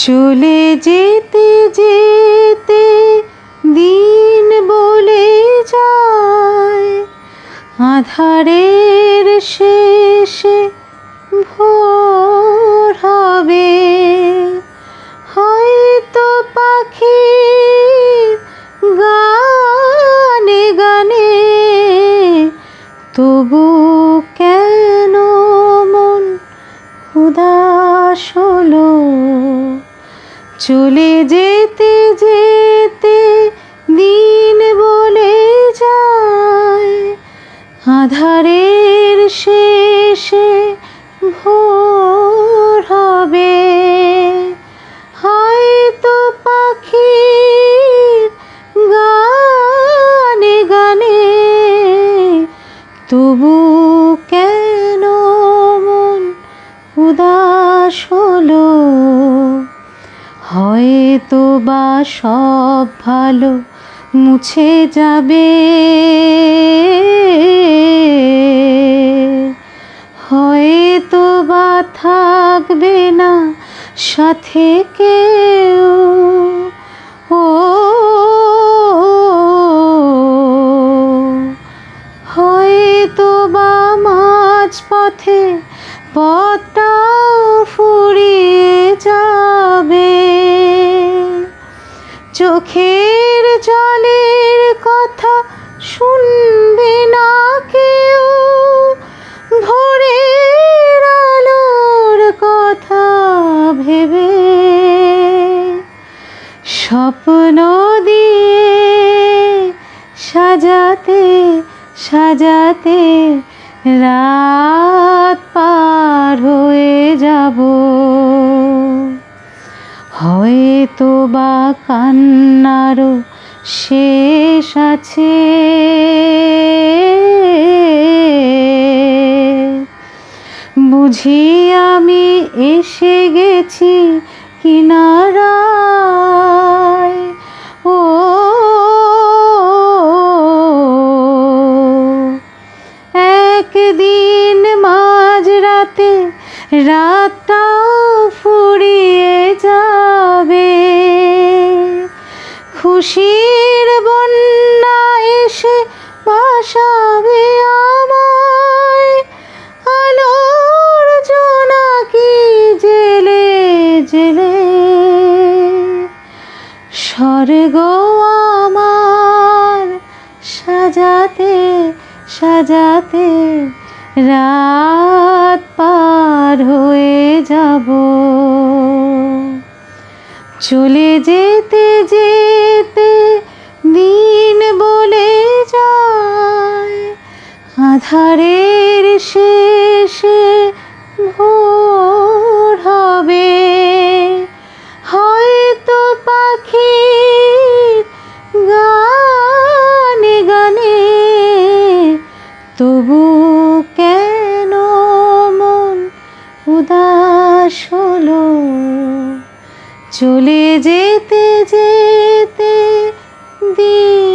চলে যেতে যেতে দিন বলে যায়, আঁধারের শেষে ভোর হবে। হয়তো পাখির গানে গানে তবু কেন মন উদাস হলো। চলে যেতে যেতে দিন বলে যায়, আঁধারের শেষে ভোর হবে। হয়তো পাখির গানে গানে তবু কেন মন উদাস হলো। হয়তো বা সব ভালো মুছে যাবে, হয়তো বা থাকবে না সাথে কেউ। ও হয়তো বা মাঝপথে পথটাও ফুরিয়ে যাবে। চোখের জলের কথা শুনবে না কেউ, ভোরের আলোর কথা ভেবে স্বপ্ন দিয়ে সাজাতে সাজাতে রাত পার হয়ে যাব। হয়তো বা কান্নারও শেষ আছে, বুঝি আমি এসে গেছি কিনারায়। ও একদিন মাঝরাতে রাতটাও ফুরিয়ে যাবে। খুশির বন্যা এসে ভাসাবে আমায়, আলোর জোনাকি জেলে জেলে। স্বর্গ আমার সাজাতে সাজাতে রাত পার হয়ে যাব। চলে যেতে যেতে দিন বলে যায়, আঁধারের শেষে ভোর হবে। হয়তো পাখির গানে গানে তবু কেন মন উদাস হলো। চলে যেতে যেতে দিন